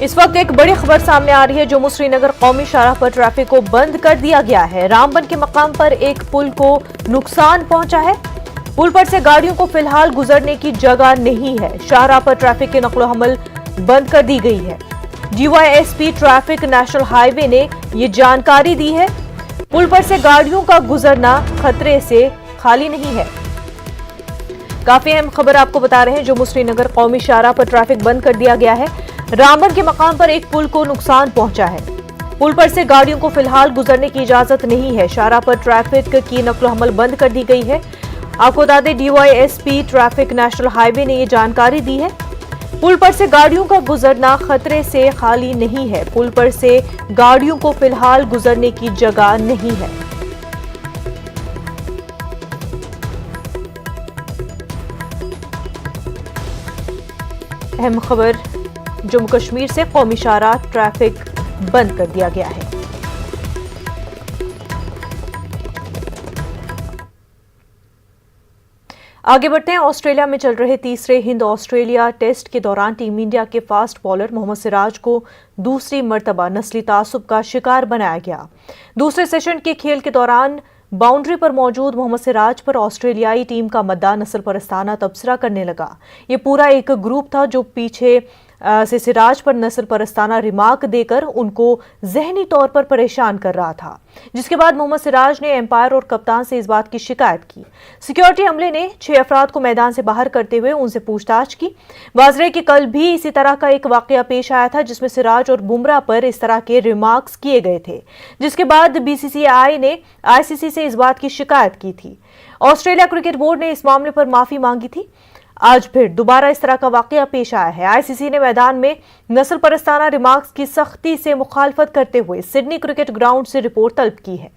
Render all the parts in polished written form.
इस वक्त एक बड़ी खबर सामने आ रही है। जम्मू श्रीनगर कौमी शाहराह पर ट्रैफिक को बंद कर दिया गया है। रामबन के मकाम पर एक पुल को नुकसान पहुंचा है। पुल पर से गाड़ियों को फिलहाल गुजरने की जगह नहीं है। शाहराह पर ट्रैफिक की नकलो हमल बंद कर दी गई है। DYSP ट्रैफिक नेशनल हाईवे ने ये जानकारी दी है। पुल पर से गाड़ियों का गुजरना खतरे से खाली नहीं है। काफी अहम खबर आपको बता रहे हैं। जम्मू श्रीनगर कौमी शाहराह पर ट्रैफिक बंद कर दिया गया है। रामबन के मकाम पर एक पुल को नुकसान पहुंचा है। पुल पर से गाड़ियों को फिलहाल गुजरने की इजाजत नहीं है। शाहराह पर ट्रैफिक की नकलो हमल बंद कर दी गई है। आपको बता दें, DYSP ट्रैफिक नेशनल हाईवे ने ये जानकारी दी है। पुल पर से गाड़ियों का गुजरना खतरे से खाली नहीं है। पुल पर से गाड़ियों को फिलहाल गुजरने की जगह नहीं है। अहम खबर, जम्मू कश्मीर से कौमी शाहराह ट्रैफिक बंद कर दिया गया है। आगे बढ़ते हैं। ऑस्ट्रेलिया में चल रहे तीसरे हिंद ऑस्ट्रेलिया टेस्ट के दौरान टीम इंडिया के फास्ट बॉलर मोहम्मद सिराज को दूसरी मर्तबा नस्ली तासुब का शिकार बनाया गया। दूसरे सेशन के खेल के दौरान बाउंड्री पर मौजूद मोहम्मद सिराज पर ऑस्ट्रेलियाई टीम का मद्दा नस्ल परस्ताना तबसरा करने लगा। ये पूरा एक ग्रुप था जो पीछे से सिराज पर नस्ल परस्ताना रिमार्क देकर उनको जहनी तौर पर परेशान कर रहा था, जिसके बाद मोहम्मद सिराज ने एम्पायर और कप्तान से इस बात की शिकायत की। सिक्योरिटी अमले ने 6 अफराद को मैदान से बाहर करते हुए उनसे पूछताछ की। वाज़ेह कि कल भी इसी तरह का एक वाकया पेश आया था जिसमें सिराज और बुमराह पर इस तरह के रिमार्क्स किए गए थे, जिसके बाद BCCI ने ICC से इस बात की शिकायत की थी। ऑस्ट्रेलिया क्रिकेट बोर्ड ने इस मामले पर माफी मांगी थी। आज फिर दोबारा इस तरह का वाकया पेश आया है। ICC ने मैदान में नस्ल परस्ताना रिमार्क्स की सख्ती से मुखालफत करते हुए सिडनी क्रिकेट ग्राउंड से रिपोर्ट तलब की है।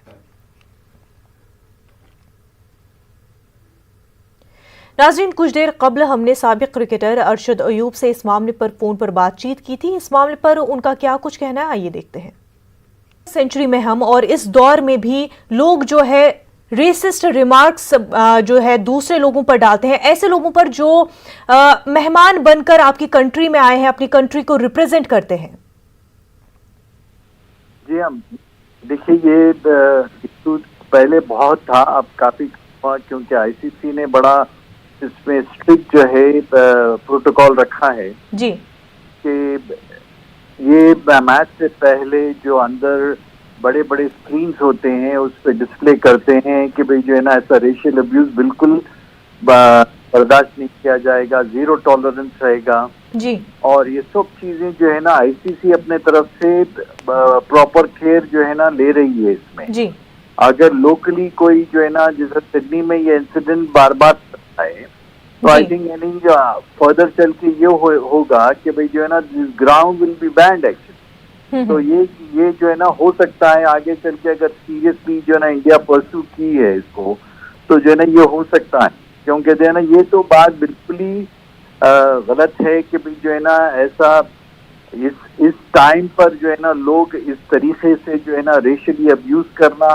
नाज़रीन, कुछ देर कबल हमने साबिक क्रिकेटर अरशद अयूब से इस मामले पर फोन पर बातचीत की थी। इस मामले पर उनका क्या कुछ कहना है, आइए देखते हैं। सेंचुरी में हम और इस दौर में भी लोग जो है रेसिस्ट रिमार्क्स जो है दूसरे लोगों पर डालते हैं, ऐसे लोगों पर जो मेहमान बनकर आपकी कंट्री में आए हैं, अपनी कंट्री को रिप्रेजेंट करते हैं। जी हम देखिए, ये इशू पहले बहुत था, अब काफी क्योंकि ICC ने बड़ा इसमें स्ट्रिक्ट जो है प्रोटोकॉल रखा है जी कि ये मैच से पहले जो अंदर बड़े बड़े स्क्रीन्स होते हैं उस पर डिस्प्ले करते हैं कि भाई जो है ना ऐसा रेशियल अब्यूज बिल्कुल बर्दाश्त नहीं किया जाएगा, 0 टॉलरेंस रहेगा जी। और ये सब चीजें जो है ना ICC अपने तरफ से प्रॉपर केयर जो है ना ले रही है इसमें जी। अगर लोकली कोई जो है ना जैसे सिडनी में ये इंसिडेंट बार बार है तो आई थिंक यानी फर्दर चल के ये होगा कि भाई जो है ना this ground will be band actually. तो ये जो है ना हो सकता है आगे चल के अगर सीरियसली जो है ना इंडिया परस्यू की है इसको तो जो है ना ये हो सकता है, क्योंकि जो है ना ये तो बात बिल्कुल ही गलत है कि भाई जो है ना ऐसा इस टाइम पर जो है ना लोग इस तरीके से जो है ना रेशियली अब्यूज करना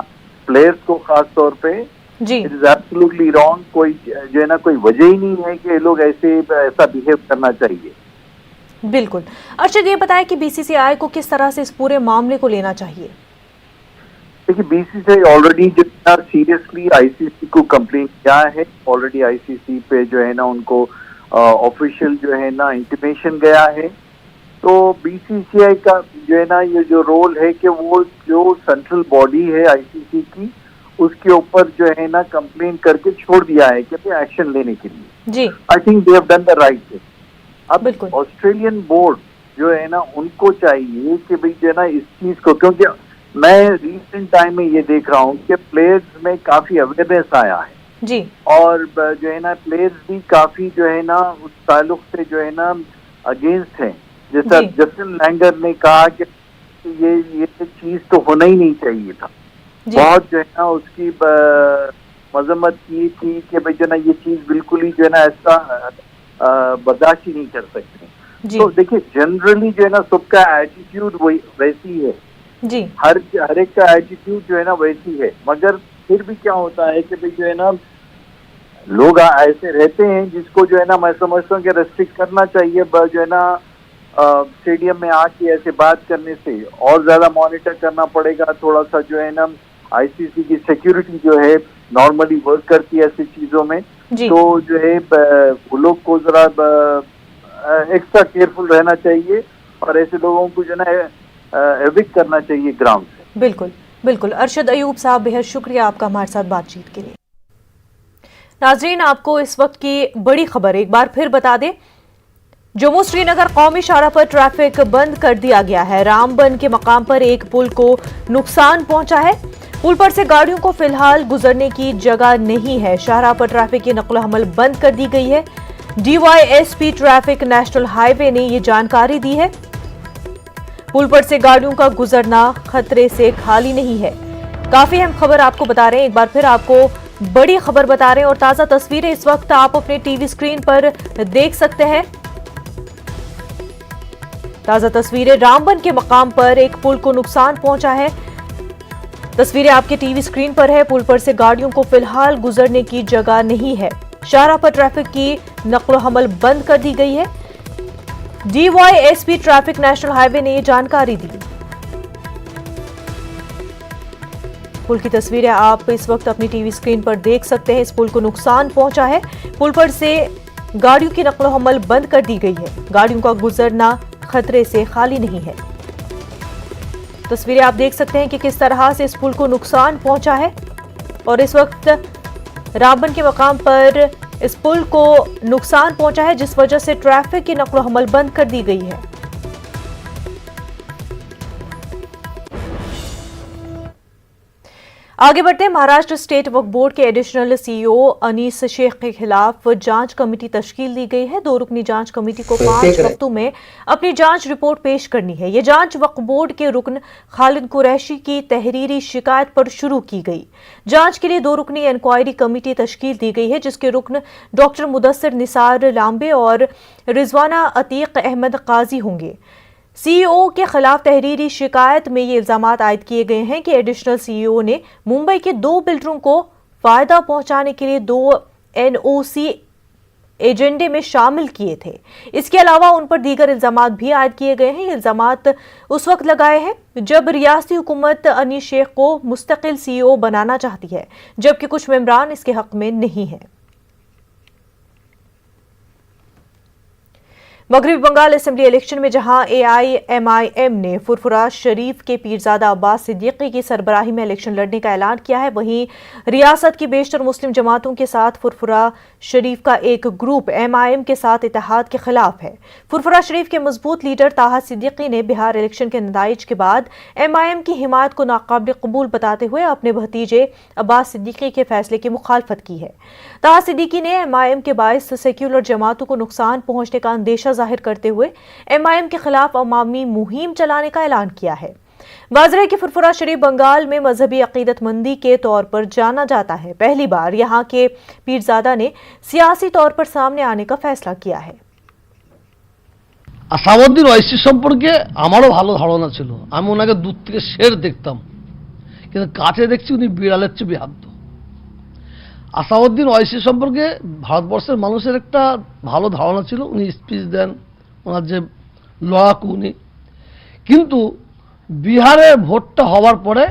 प्लेयर्स को खास तौर पे, इट इज एब्सोल्युटली रॉन्ग। कोई जो है ना कोई वजह ही नहीं है कि लोग ऐसा बिहेव करना चाहिए। बिल्कुल। अर्शद, ये बताएं कि BCCI को किस तरह से इस पूरे मामले को लेना चाहिए? देखिए, BCCI ऑलरेडी जितना सीरियसली ICC को कंप्लेन किया है, ऑलरेडी ICC पे जो है ना उनको ऑफिशियल जो है ना इंटीमेशन गया है। तो BCCI का जो है ना ये जो रोल है कि वो जो सेंट्रल बॉडी है ICC की उसके ऊपर जो है ना कंप्लेन करके छोड़ दिया है कि एक्शन लेने के लिए जी। I think they have done the right thing. अब ऑस्ट्रेलियन बोर्ड जो है ना उनको चाहिए कि भाई जो है ना इस चीज को, क्योंकि मैं रिसेंट टाइम में ये देख रहा हूँ कि प्लेयर्स में काफी अवेयरनेस आया है जी। और जो है ना प्लेयर्स भी काफी जो है ना उस ताल्लुक से जो है ना अगेंस्ट है। जैसा जस्टिन लैंगर ने कहा कि ये चीज तो होना ही नहीं चाहिए था, बहुत जो है ना उसकी मजम्मत की थी कि भाई जो ना ये चीज बिल्कुल ही जो है ना ऐसा बर्दाश्त ही नहीं कर सकते। तो देखिए जनरली जो है ना सबका एटीट्यूड वही वैसी है जी, हर एक का एटीट्यूड जो है ना वैसी है, मगर फिर भी क्या होता है कि भाई जो है ना लोग ऐसे रहते हैं जिसको जो है ना मैं समझता हूँ कि रेस्ट्रिक्ट करना चाहिए, जो है ना स्टेडियम में आके ऐसे बात करने से और ज्यादा मॉनिटर करना पड़ेगा। थोड़ा सा जो है ना आईसीसी की सिक्योरिटी जो है नॉर्मली वर्क करती है ऐसी चीजों में, तो जो है वो लोग को जरा एक्स्ट्रा केयरफुल रहना चाहिए और ऐसे लोगों को जो है ना एविक्ट करना चाहिए ग्राउंड से। बिल्कुल बिल्कुल। अरशद अयूब साहब, बेहद शुक्रिया आपका हमारे साथ बातचीत के लिए। नाजरीन, आपको इस वक्त की बड़ी खबर एक बार फिर बता दें। जम्मू श्रीनगर कौमी शाहराह पर ट्रैफिक बंद कर दिया गया है। रामबन के मकाम पर एक पुल को नुकसान पहुंचा है। पुल पर से गाड़ियों को फिलहाल गुजरने की जगह नहीं है। शाहराह पर ट्रैफिक की नकल हमल बंद कर दी गई है। डीवाईएसपी ट्रैफिक नेशनल हाईवे ने ये जानकारी दी है। पुल पर से गाड़ियों का गुजरना खतरे से खाली नहीं है। काफी अहम खबर आपको बता रहे हैं, एक बार फिर आपको बड़ी खबर बता रहे हैं और ताजा तस्वीरें इस वक्त आप अपने टीवी स्क्रीन पर देख सकते हैं। ताजा तस्वीरें, रामबन के मकाम पर एक पुल को नुकसान पहुंचा है। तस्वीरें आपके टीवी स्क्रीन पर है। पुल पर से गाड़ियों को फिलहाल गुजरने की जगह नहीं है। शाहराह पर ट्रैफिक की नकलो हमल बंद कर दी गई है। डीवाईएसपी ट्रैफिक नेशनल हाईवे ने यह जानकारी दी। पुल की तस्वीरें आप इस वक्त अपनी टीवी स्क्रीन पर देख सकते हैं। इस पुल को नुकसान पहुंचा है। पुल पर से गाड़ियों की नकलो हमल बंद कर दी गई है। गाड़ियों का गुजरना खतरे से खाली नहीं है। तस्वीरें आप देख सकते हैं कि किस तरह से इस पुल को नुकसान पहुंचा है और इस वक्त रामबन के मकाम पर इस पुल को नुकसान पहुंचा है, जिस वजह से ट्रैफिक की नकलो हमल बंद कर दी गई है। आगे बढ़ते हैं। महाराष्ट्र स्टेट वक्फ बोर्ड के एडिशनल सीईओ अनीस शेख के खिलाफ जांच कमेटी तश्कील दी गई है। 2 रुकनी जांच कमेटी को 5 हफ्तों में अपनी जांच रिपोर्ट पेश करनी है। यह जांच वक्फ बोर्ड के रुकन खालिद कुरैशी की तहरीरी शिकायत पर शुरू की गई। जांच के लिए 2 रुकनी इंक्वायरी कमेटी तश्कील दी गई है, जिसके रुकन डॉक्टर मुदस्सिर निसार लांबे और रिजवाना अतीक अहमद काजी होंगे। सीईओ के खिलाफ तहरीरी शिकायत में ये इल्जामात आयद किए गए हैं कि एडिशनल सीईओ ने मुंबई के 2 बिल्डरों को फायदा पहुंचाने के लिए 2 एनओसी एजेंडे में शामिल किए थे। इसके अलावा उन पर दीगर इल्जामात भी आयद किए गए हैं। ये इल्जामात उस वक्त लगाए हैं जब रियासती हुकूमत अनीस शेख को मुस्तकिल सीईओ बनाना चाहती है, जबकि कुछ मेंबरान इसके हक में नहीं हैं। मगरबी बंगाल असेंबली इलेक्शन में जहां एआईएमआईएम ने फुरफुरा शरीफ के पीरजादा अब्बास सिद्दीकी की सरबराही में इलेक्शन लड़ने का ऐलान किया है, वहीं रियासत की बेशतर मुस्लिम जमातों के साथ फुरफुरा शरीफ का एक ग्रुप एमआईएम के साथ इत्तेहाद के खिलाफ है। फुरफुरा शरीफ के मजबूत लीडर ताहा सिद्दीकी ने बिहार इलेक्शन के नताइज के बाद एमआईएम की हिमायत को नाकाबिल कबूल बताते हुए अपने भतीजे अब्बास सिद्दीकी के फैसले की मुखालफत की है। ताहा सिद्दीकी ने एमआईएम के बायस सेक्युलर जमातों को नुकसान पहुंचने का अंदेशा जाहिर करते हुए एमआईएम के खिलाफ अवामी मुहिम चलाने का ऐलान किया है। वाज़ेह है कि फुरफुरा शरीफ बंगाल में मजहबी अकीदतमंदी के तौर पर जाना जाता है। पहली बार यहाँ के पीरजादा ने सियासी तौर पर सामने आने का फैसला किया है। আসাউদ্দিন ওয়াইসি সম্পর্কে আমারও ভালো ধারণা ছিল। আমি ওনাকে দূর থেকে শের দেখতাম, কিন্তু কাছে দেখছি উনি বিড়ালের চেয়ে বেহাদ্দ। আসাউদ্দিন ওয়াইসি সম্পর্কে ভারতবর্ষের মানুষের একটা ভালো ধারণা ছিল। উনি স্পিচ দেন, ওনার যে লড়াকু উনি, কিন্তু বিহারে ভোটটা হওয়ার পরে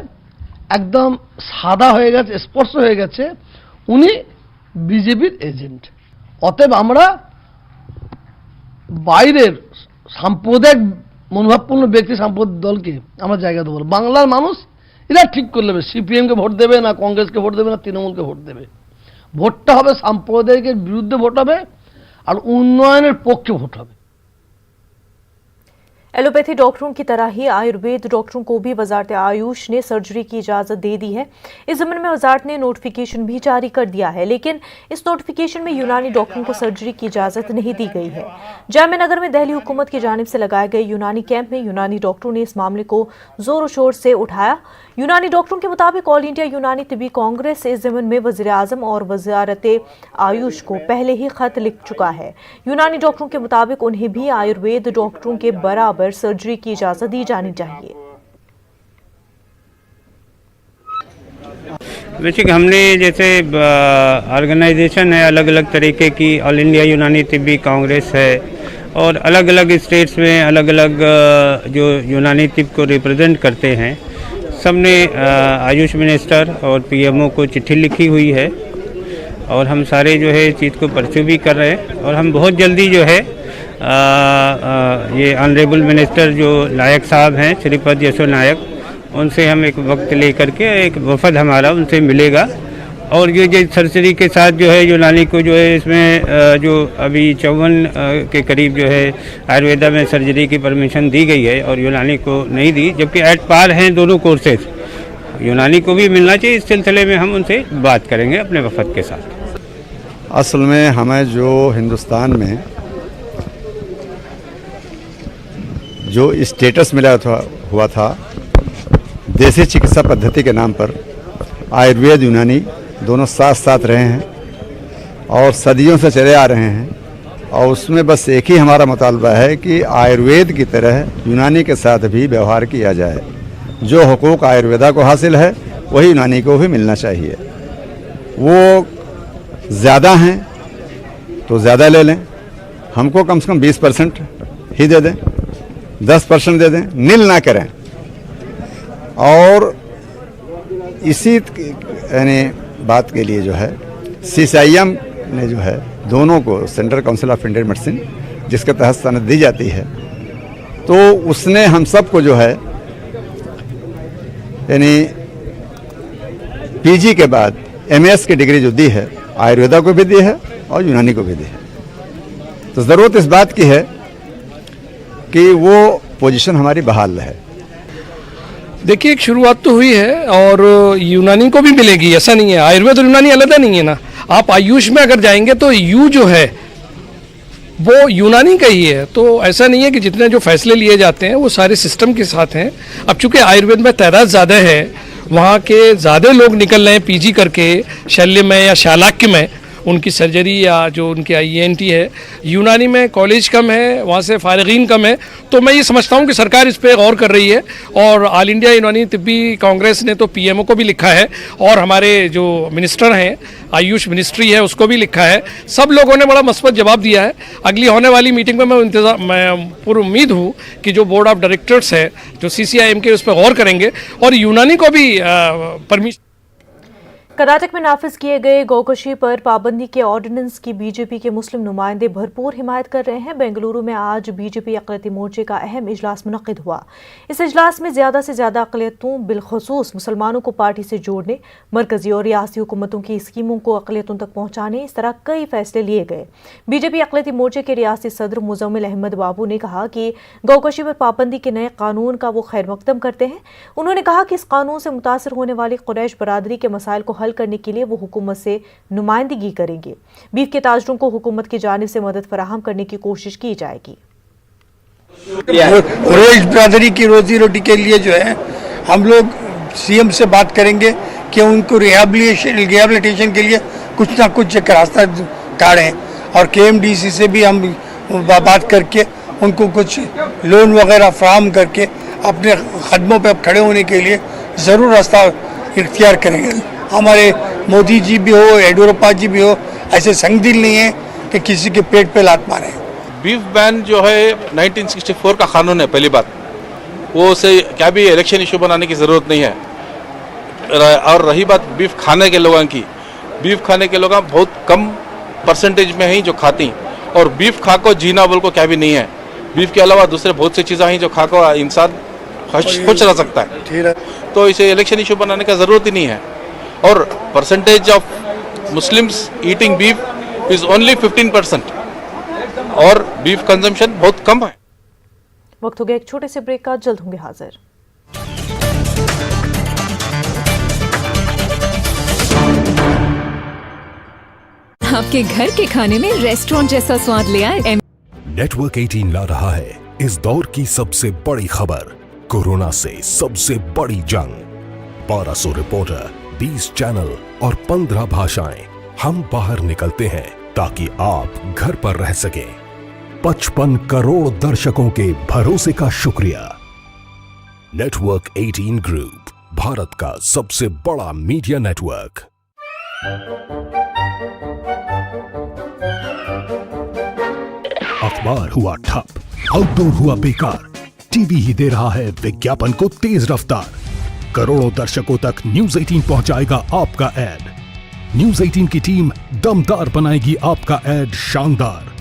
একদম সাদা হয়ে গেছে, স্পষ্ট হয়ে গেছে উনি বিজেপির এজেন্ট। অতএব আমরা বাইরের সাম্প্রদায়িক মনোভাবপূর্ণ ব্যক্তি সাম্প্রদায়িক দলকে আমরা জায়গা দেবো না। বাংলার মানুষ এরা ঠিক করে নেবে সিপিএমকে ভোট দেবে না কংগ্রেসকে ভোট দেবে না তৃণমূলকে ভোট দেবে। ভোটটা হবে সাম্প্রদায়িকের বিরুদ্ধে ভোট হবে আর উন্নয়নের পক্ষে ভোট হবে। एलोपैथी डॉक्टरों की तरह ही आयुर्वेद डॉक्टरों को भी वजारत आयुष ने सर्जरी की इजाज़त दे दी है। इस ज़मन में वजारत ने नोटिफिकेशन भी जारी कर दिया है, लेकिन इस नोटिफिकेशन में यूनानी डॉक्टरों को सर्जरी की इजाज़त नहीं दी गई है। जामिया नगर में दिल्ली हुकूमत की जानिब से लगाए गए यूनानी कैंप में यूनानी डॉक्टरों ने इस मामले को जोर शोर से उठाया। यूनानी डॉक्टरों के मुताबिक ऑल इंडिया यूनानी तिबी कांग्रेस इस ज़मन में वज़ीर आज़म और वजारत आयुष को पहले ही खत लिख चुका है। यूनानी डॉक्टरों के मुताबिक उन्हें भी आयुर्वेद डॉक्टरों के बराबर सर्जरी की इजाजत दी जानी चाहिए। बेसिक हमने जैसे ऑर्गेनाइजेशन है अलग अलग तरीके की, ऑल इंडिया यूनानी तिब्बी कांग्रेस है और अलग अलग स्टेट्स में अलग अलग जो यूनानी तिब को रिप्रेजेंट करते हैं, सबने आयुष मिनिस्टर और पीएमओ को चिट्ठी लिखी हुई है और हम सारे जो है इस चीज़ को परस्यू भी कर रहे हैं और हम बहुत जल्दी जो है ये ऑनरेबल मिनिस्टर जो नायक साहब हैं श्रीपद यशो नायक, उनसे हम एक वक्त लेकर के एक वफद हमारा उनसे मिलेगा और ये सर्जरी के साथ जो है यूनानी को जो है इसमें जो अभी 54 के करीब जो है आयुर्वेदा में सर्जरी की परमिशन दी गई है और यूनानी को नहीं दी, जबकि एट पार हैं दोनों कोर्सेज। यूनानी को भी मिलना चाहिए। इस सिलसिले में हम उनसे बात करेंगे अपने वफद के साथ। असल में हमें जो हिंदुस्तान में जो स्टेटस मिला हुआ था देसी चिकित्सा पद्धति के नाम पर, आयुर्वेद यूनानी दोनों साथ साथ रहे हैं और सदियों से चले आ रहे हैं और उसमें बस एक ही हमारा मुतालबा है कि आयुर्वेद की तरह यूनानी के साथ भी व्यवहार किया जाए। जो हुकूक आयुर्वेदा को हासिल है वही यूनानी को भी मिलना चाहिए। वो ज़्यादा हैं तो ज़्यादा ले लें, हमको कम से कम 20% ही दे दें, 10% दे दें, नील ना करें। और इसी यानी बात के लिए जो है CCIM ने जो है दोनों को central council of Indian medicine जिसके तहत सनद दी जाती है, तो उसने हम सब को जो है यानी PG के बाद MS की डिग्री जो दी है आयुर्वेदा को भी दी है और यूनानी को भी दी है। तो ज़रूरत इस बात की है कि वो पोजीशन हमारी बहाल रहे। देखिए, एक शुरुआत तो हुई है और यूनानी को भी मिलेगी, ऐसा नहीं है। आयुर्वेद और यूनानी अलग नहीं है ना। आप आयुष में अगर जाएंगे तो यू जो है वो यूनानी का ही है। तो ऐसा नहीं है कि जितने जो फैसले लिए जाते हैं वो सारे सिस्टम के साथ हैं। अब चूंकि आयुर्वेद में तादाद ज़्यादा है, वहाँ के ज़्यादा लोग निकल रहे हैं PG करके शल्य में या शालाक्य में उनकी सर्जरी या जो उनके ENT है। यूनानी में कॉलेज कम है, वहाँ से फारिगीन कम है। तो मैं ये समझता हूँ कि सरकार इस पर गौर कर रही है और ऑल इंडिया यूनानी तिब्बी कांग्रेस ने तो PMO को भी लिखा है और हमारे जो मिनिस्टर हैं, आयुष मिनिस्ट्री है, उसको भी लिखा है। सब लोगों ने बड़ा मस्बत जवाब दिया है। अगली होने वाली मीटिंग में मैं पूरी उम्मीद हूँ कि जो बोर्ड ऑफ डायरेक्टर्स है जो CCIM के, उस पर गौर करेंगे और यूनानी को भी परमिशन। कर्नाटक में नाफिज किए गए गौकशी पर पाबंदी के ऑर्डिनेंस की बीजेपी के मुस्लिम नुमाइंदे भरपूर हिमायत कर रहे हैं। बेंगलुरु में आज बीजेपी अक़लियती मोर्चे का अहम इजलास मुनक़िद हुआ। इस इजलास में ज़्यादा से ज़्यादा अक़लियतों बिलखसूस मुसलमानों को पार्टी से जोड़ने, मरकजी और रियासी हुकूमतों की स्कीमों को अक़लियतों तक पहुँचाने, इस तरह कई फैसले लिए गए। बीजेपी अक़लियती मोर्चे के रियासी सदर मुज़म्मिल अहमद बाबू ने कहा कि गौकशी पर पाबंदी के नए कानून का वो खैर मकदम करते हैं। उन्होंने कहा कि इस कानून से मुतासर होने वाली कुरैश बरादरी के मसाइल को हल करने के लिए वो हुकूमत से नुमाइंदगी करेंगे। बीफ के ताजरों को हुकूमत की जानिब से मदद फराहम करने की कोशिश की जाएगी। कुरैश बरादरी की रोजी रोटी के लिए जो है हम लोग CM से बात करेंगे कि उनको रिहेबिलिटेशन के लिए कुछ ना कुछ एक रास्ता काढ़ें और KMDC से भी हम बात करके उनको कुछ लोन वगैरह फराहम करके अपने कदमों पर खड़े होने के लिए ज़रूर रास्ता इख्तियार करेंगे। हमारे मोदी जी भी हो, येडियुरप्पा जी भी हो, ऐसे संगदिल नहीं है कि किसी के पेट पे लात मारे। बीफ बैन जो है 1964 का कानून है। पहली बात वो उसे क्या भी इलेक्शन इशू बनाने की ज़रूरत नहीं है। और रही बात बीफ खाने के लोगों की, बीफ खाने के लोग बहुत कम परसेंटेज में ही जो खाती, और बीफ खा को जीना बोल को क्या भी नहीं है। बीफ के अलावा दूसरे बहुत सी चीज़ें हैं जो खा को इंसान खुश रह सकता है। तो इसे इलेक्शन इशू बनाने का ज़रूरत ही नहीं है। और percentage of Muslims eating beef is only 15% और बीफ कंजम्पशन बहुत कम है। वक्त हो गया एक छोटे से ब्रेक का, जल्द होंगे हाजिर। आपके घर के खाने में रेस्टोरेंट जैसा स्वाद ले आए। नेटवर्क 18 ला रहा है इस दौर की सबसे बड़ी खबर, कोरोना से सबसे बड़ी जंग। 1200 रिपोर्टर, 20 चैनल और 15 भाषाएं। हम बाहर निकलते हैं ताकि आप घर पर रह सकें। 55 करोड़ दर्शकों के भरोसे का शुक्रिया। नेटवर्क 18 ग्रुप, भारत का सबसे बड़ा मीडिया नेटवर्क। कारोबार हुआ ठप, आउटडोर हुआ बेकार, टीवी ही दे रहा है विज्ञापन को तेज रफ्तार। करोड़ों दर्शकों तक न्यूज 18 पहुंचाएगा आपका ऐड। न्यूज 18 की टीम दमदार बनाएगी आपका ऐड शानदार।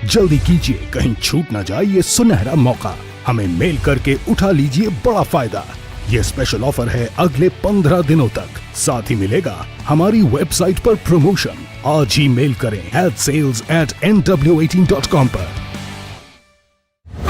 जल्दी कीजिए, कहीं छूट ना जाए ये सुनहरा मौका। हमें मेल करके उठा लीजिए बड़ा फायदा। ये स्पेशल ऑफर है अगले 15 दिनों तक। साथ ही मिलेगा हमारी वेबसाइट पर प्रमोशन। आज ही मेल करें adsales@nw18.com पर।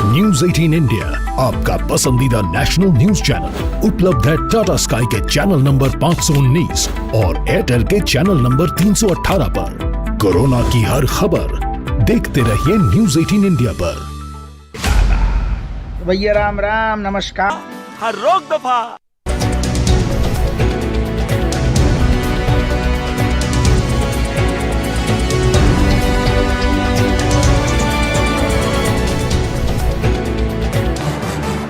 न्यूज 18 इंडिया, आपका पसंदीदा नेशनल न्यूज चैनल, उपलब्ध है टाटा स्काई के चैनल नंबर 519 और एयरटेल के चैनल नंबर 318 पर। कोरोना की हर खबर देखते रहिए न्यूज 18 इंडिया पर। भैया राम राम, नमस्कार। हर रोक दफा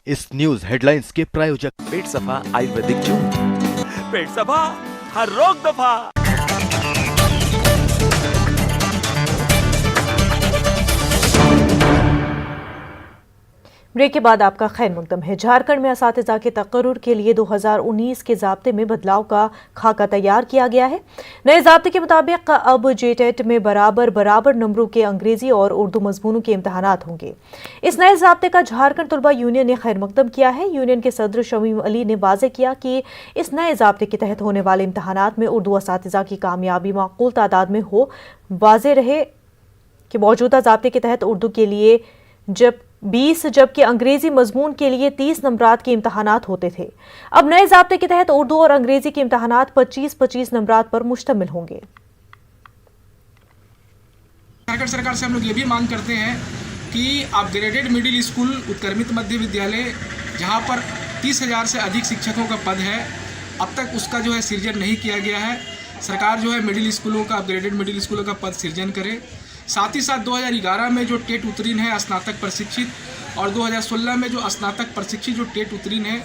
इस न्यूज हेडलाइंस के प्रायोजक पेट सफा आयुर्वेदिक चूर्ण। पेट सफा हर रोक दफा। ब्रेक के बाद आपका खैर मुकदम है। झारखंड में असातिज़ा के तकर्रुर के लिए 2019 के ज़ाब्ते में बदलाव का खाका तैयार किया गया है। नए ज़ाब्ते के मुताबिक अब जेटेट में बराबर नंबरों के अंग्रेजी और उर्दू मजमूनों के इम्तहानात होंगे। इस नए ज़ाब्ते का झारखंड तलबा यूनियन ने खैर मुकदम किया है। यूनियन के सदर शमीम अली ने वाज़ेह किया कि इस नए ज़ाब्ते के तहत होने वाले इम्तहानात में उर्दू असातिज़ा की कामयाबी माकूल तादाद में हो। वाज़ेह रहे कि मौजूदा ज़ाब्ते के तहत उर्दू के लिए 20 जबकि अंग्रेजी मजमून के लिए 30 नंबरात के इम्तहानात होते थे। अब नए ज़ाब्ते के तहत उर्दू और अंग्रेजी के इम्तहानात 25-25 नंबरात पर मुश्तमिल होंगे। झारखंड सरकार से हम लोग ये भी मांग करते हैं कि अपग्रेडेड मिडिल स्कूल उत्क्रमित मध्य विद्यालय जहां पर 30,000 से अधिक शिक्षकों का पद है, अब तक उसका जो है सृजन नहीं किया गया है। सरकार जो है मिडिल स्कूलों का, अपग्रेडेड मिडिल स्कूलों का पद सृजन करे। साथ ही साथ 2011 में जो टेट उत्तीर्ण है स्नातक प्रशिक्षित, और 2016 में जो स्नातक प्रशिक्षित जो टेट उत्तीर्ण है,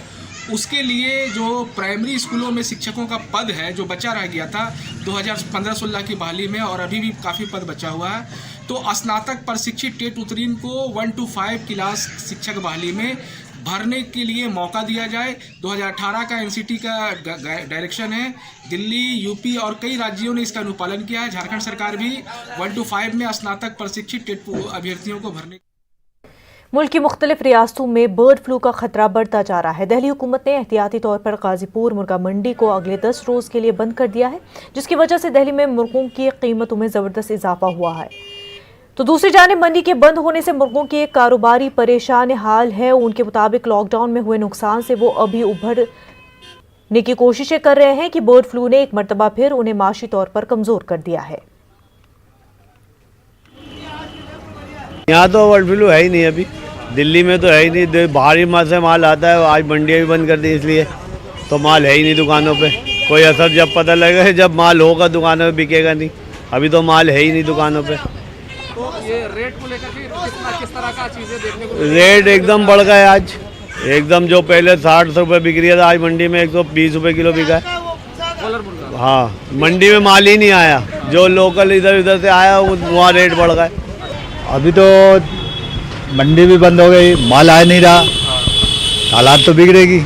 उसके लिए जो प्राइमरी स्कूलों में शिक्षकों का पद है जो बचा रह गया था 2015-16 की बहाली में, और अभी भी काफ़ी पद बचा हुआ है, तो स्नातक प्रशिक्षित टेट उत्तीर्ण को 1 to 5 क्लास शिक्षक बहाली में भरने के लिए मौका दिया जाए। 2018 का एनसीटी का डायरेक्शन है। दिल्ली, यूपी और कई राज्यों ने इसका अनुपालन किया है। झारखंड सरकार भी 1 to 5 में स्नातक प्रशिक्षित टेट अभ्यर्थियों को भरने। मुल्क की मुख्तलिफ रियासतों में बर्ड फ्लू का खतरा बढ़ता जा रहा है। दिल्ली हुकूमत ने एहतियाती तौर पर गाजीपुर मुर्गा मंडी को अगले 10 रोज़ के लिए बंद कर दिया है, जिसकी वजह से दिल्ली में मुर्गों की कीमतों में ज़बरदस्त इजाफा हुआ है। तो दूसरी जानिब मंडी के बंद होने से मुर्गों के कारोबारी परेशान हाल है। उनके मुताबिक लॉकडाउन में हुए नुकसान से वो अभी उभरने की कोशिशें कर रहे हैं कि बर्ड फ्लू ने एक मरतबा फिर उन्हें माशी तौर पर कमजोर कर दिया है। यहाँ तो बर्ड फ्लू है ही नहीं, अभी दिल्ली में तो है ही नहीं। बाहरी से माल आता है, आज मंडियाँ भी बंद कर दी, इसलिए तो माल है ही नहीं दुकानों पे। कोई असर जब पता लगेगा, जब माल होगा दुकानों पे बिकेगा नहीं। अभी तो माल है ही नहीं दुकानों पे। तो ये रेट को लेकर के किस तरह का चीजें देखने को? रेट एकदम बढ़ गए आज, एकदम जो पहले 60 रुपये बिक रहा था, आज मंडी में 120 रुपये किलो बिका है। हाँ, मंडी में माल ही नहीं आया, जो लोकल इधर उधर से आया वहाँ रेट बढ़ गए। अभी तो मंडी भी बंद हो गई, माल आ नहीं रहा, हालात तो बिगड़ेगी। तो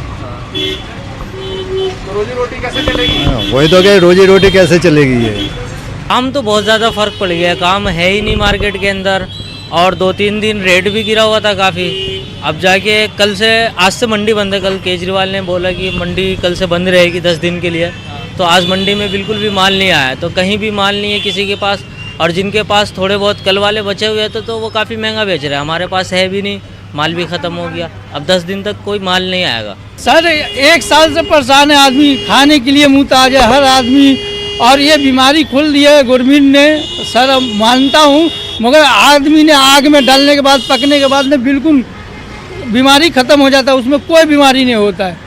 रोजी रोटी कैसे चलेगी? वही तो क्या, रोजी रोटी कैसे चलेगी? ये काम तो बहुत ज़्यादा फ़र्क पड़ गया, काम है ही नहीं मार्केट के अंदर, और 2-3 दिन रेट भी गिरा हुआ था काफ़ी। अब जाके कल से, आज से मंडी बंद है। कल केजरीवाल ने बोला कि मंडी कल से बंद रहेगी 10 दिन के लिए, तो आज मंडी में बिल्कुल भी माल नहीं आया, तो कहीं भी माल नहीं है किसी के पास। और जिनके पास थोड़े बहुत कल वाले बचे हुए थे तो वो काफ़ी महंगा बेच रहे हैं, हमारे पास है भी नहीं, माल भी ख़त्म हो गया। अब 10 दिन तक कोई माल नहीं आएगा। सर 1 साल से परेशान है आदमी, खाने के लिए मुँह ताज है हर आदमी, और ये बीमारी खुल दी है गवर्नमेंट ने। सर मानता हूँ, मगर आदमी ने आग में डालने के बाद, पकने के बाद में बिल्कुल बीमारी ख़त्म हो जाता है, उसमें कोई बीमारी नहीं होता है।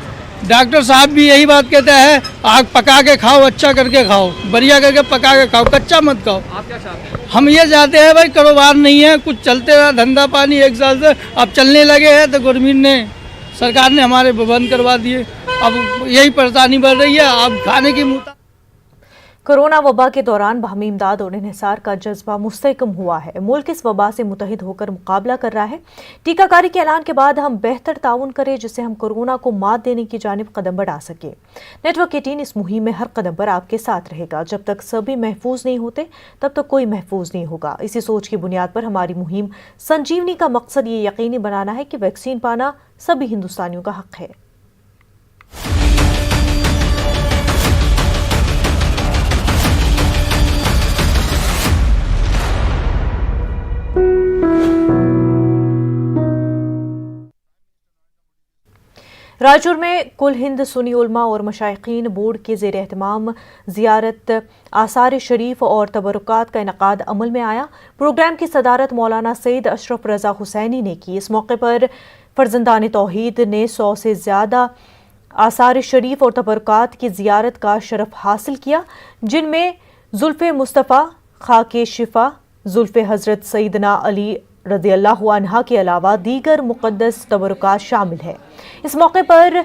डॉक्टर साहब भी यही बात कहते हैं, आग पका के खाओ, अच्छा करके खाओ, बढ़िया करके पका के खाओ, कच्चा मत खाओ। आप क्या चाहते हैं? हम ये चाहते हैं भाई, कारोबार नहीं है, कुछ चलते रहा धंधा पानी 1 साल से, अब चलने लगे हैं तो गवर्नमेंट ने, सरकार ने हमारे बंद करवा दिए। अब यही परेशानी बढ़ रही है, अब खाने की मुँह। कोरोना वबा के दौरान बाहमी इमदाद और इन्हिसार का जज्बा मुस्तहकम हुआ है। मुल्क इस वबा से मुतहिद होकर मुकाबला कर रहा है। टीकाकारी के ऐलान के बाद हम बेहतर ताउन करें जिससे हम कोरोना को मात देने की जानिब कदम बढ़ा सके। नेटवर्क 18 इस मुहिम में हर कदम पर आपके साथ रहेगा। जब तक सभी महफूज नहीं होते तब तक कोई महफूज नहीं होगा। इसी सोच की बुनियाद पर हमारी मुहिम संजीवनी का मकसद ये यकीनी बनाना है कि वैक्सीन पाना सभी हिंदुस्तानियों का हक है। रायचूर में कुल हिंद सुन्नी उलमा और मशाइखीन बोर्ड के ज़ेर एहतमाम ज़ियारत आसार शरीफ और तबरुकात का इनकाद अमल में आया। प्रोग्राम की सदारत मौलाना सईद अशरफ रज़ा हुसैनी ने की। इस मौके पर फर्जंदान तौहीद ने 100 से ज़्यादा आसार शरीफ और तबरुकात की ज़ियारत का शरफ हासिल किया, जिनमें ज़ुल्फ़े मुस्तफ़ा, खाके शिफा, ज़ुल्फ़े हज़रत सईदना अली रज़ियल्लाहु अन्हा के अलावा दीगर मुक़द्दस तबरुकात शामिल है। इस मौके पर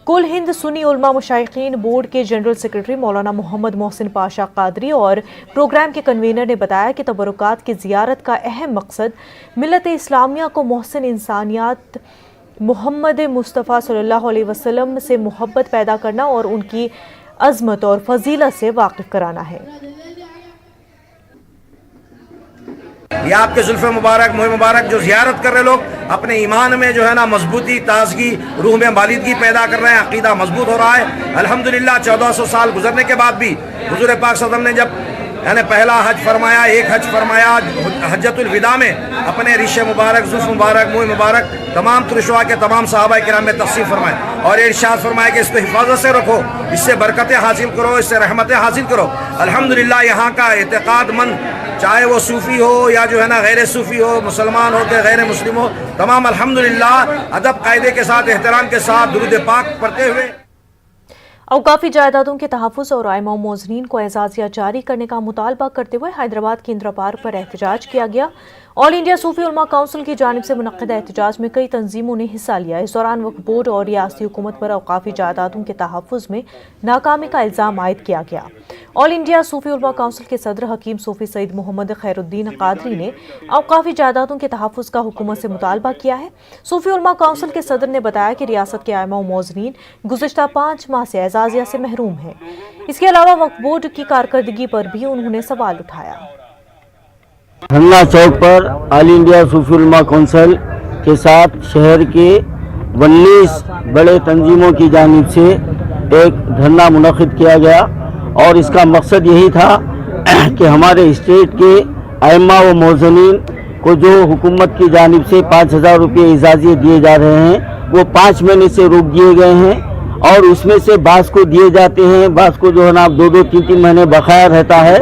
कुल हिंद सुन्नी उलमा मशाइखीन बोर्ड के जनरल सेक्रेटरी मौलाना मोहम्मद मोहसिन पाशा कादरी और प्रोग्राम के कन्वीनर ने बताया कि तबरुकात की ज़ियारत का अहम मकसद मिल्लत इस्लामिया को मोहसिन इंसानियत मोहम्मद मुस्तफ़ा सल्लल्लाहु अलैहि वसल्लम से मोहब्बत पैदा करना और उनकी अज़मत और फजीलत से वाकिफ कराना है। ये आपके जुल्फ़े मुबारक, मोह मुबारक जो ज़ियारत कर रहे लोग अपने ईमान में जो है ना मजबूती, ताजगी, रूह में बालिदगी पैदा कर रहे हैं, अकीदा मजबूत हो रहा है। अल्हम्दुलिल्लाह 1400 साल गुजरने के बाद भी हुज़ूर पाक सल्लल्लाहु अलैहि वसल्लम ने जब यानी पहला हज फरमाया, एक हज फरमाया, हज्जतुल विदा में अपने रिशे मुबारक, जुल्फ़ मुबारक, मुँह मुबारक तमाम तुरशवा के तमाम सहाबा किराम में तक़सीम फरमाए और इरशाद फरमाया कि इसको हिफाजत से रखो, इससे बरकतें हासिल करो, इससे रहमतें हासिल करो। अल्हम्दुलिल्लाह यहाँ का एतक़ादमंद चाहे वो सूफ़ी हो या जो है ना गैर सूफ़ी हो, मुसलमान हो के गैर मुस्लिम हो, तमाम अल्हम्दुलिल्लाह अदब कायदे के साथ, एहतराम के साथ दुरूद पाक पढ़ते हुए अवकाफी जायदादों के तहफ़्फ़ुज़ और आइमा मोज़नीन को एजाज़िया जारी करने का मुतालबा करते हुए हैदराबाद के इंदिरा पार्क पर एहतजाज किया गया। ऑल इंडिया सूफी उलमा काउंसिल की जानिब से मुनक़्क़िदा एहतजाज में कई तंजीमों ने हिस्सा लिया। इस दौरान वक्फ बोर्ड और रियासती हुकूमत पर अवकाफी जायदादों के तहफ़्फ़ुज़ में नाकामी का इल्ज़ाम आयद किया गया। ऑल इंडिया सूफी उलमा काउंसिल के सदर हकीम सूफी सईद मोहम्मद खैरुद्दीन कादरी ने अवकाफी जायदादों के तहफ़्फ़ुज़ का हुकूमत से मुतालबा किया है। सूफी उलमा काउंसिल के सदर ने बताया कि रियासत के आइमा मोज़नीन गुज़िश्ता 5 माह से एजाज़िया से महरूम है। इसके अलावा वक्फ बोर्ड की कारकर्दगी पर भी उन्होंने सवाल उठाया। धरना चौक पर ऑल इंडिया सूफी उलमा काउंसिल के साथ शहर के 19 बड़े तंजीमों की जानिब से एक धरना मुनक़िद किया गया और इसका मकसद यही था कि हमारे स्टेट के आइम्मा व मोज़नीन को जो हुकूमत की जानिब से 5,000 रुपये इजाज़े दिए जा रहे हैं वो 5 महीने से रोक दिए गए हैं और उसमें से बास को दिए जाते हैं, बास को जो है ना 2-2, 3-3 महीने बकाया रहता है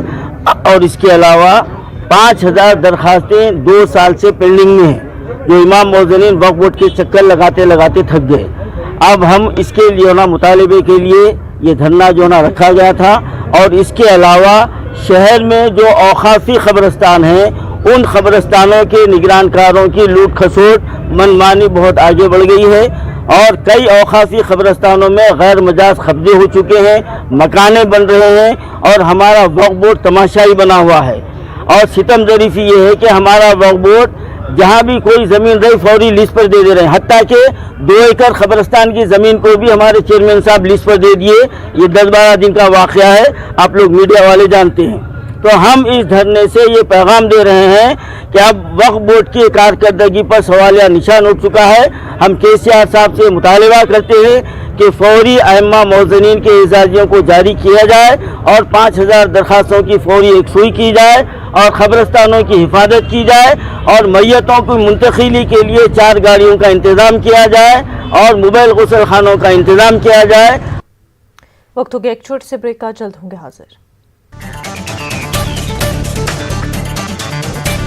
और इसके अलावा 5,000 दरखास्तें 2 साल से पेंडिंग में हैं जो इमाम मोज़नीन वक्फ बोर्ड के चक्कर लगाते लगाते थक गए। अब हम इसके लिए ना मुतालिबे के लिए ये धरना जो ना रखा गया था और इसके अलावा शहर में जो औकाफी ख़बरस्तान हैं उन ख़बरस्तानों के निगरानकारों की लूट खसोट मनमानी बहुत आगे बढ़ गई है और कई औकाफी ख़बरस्तानों में गैर मजाज कब्जे हो चुके हैं, मकाने बन रहे हैं और हमारा वक्फ बोर्ड तमाशाई बना हुआ है। और सितम ज़रीफ़ी ये है कि हमारा वक्फ बोर्ड जहाँ भी कोई ज़मीन रही फौरी लिस्ट पर दे रहे हैं, हत्ता कि 2 एकड़ ख़बरस्तान की ज़मीन को भी हमारे चेयरमैन साहब लिस्ट पर दे दिए। ये 10-12 दिन का वाक़या है, आप लोग मीडिया वाले जानते हैं। तो हम इस धरने से ये पैगाम दे रहे हैं कि अब वक्फ बोर्ड की कारकर्दगी पर सवालिया निशान उठ चुका है। हम केसीआर साहब से मुतालबा करते हैं कि फौरी आइम्मा मोज़नीन के एजाज़ियों को जारी किया जाए और 5,000 दरखास्तों की फौरी एकसुई की जाए और ख़बरस्तानों की हिफाजत की जाए और मैयतों की मुंतकिली के लिए 4 गाड़ियों का इंतज़ाम किया जाए और मोबाइल गुसल खानों का इंतज़ाम किया जाए। वक्त हो गया एक छोटे से ब्रेक का, जल्द होंगे हाजिर।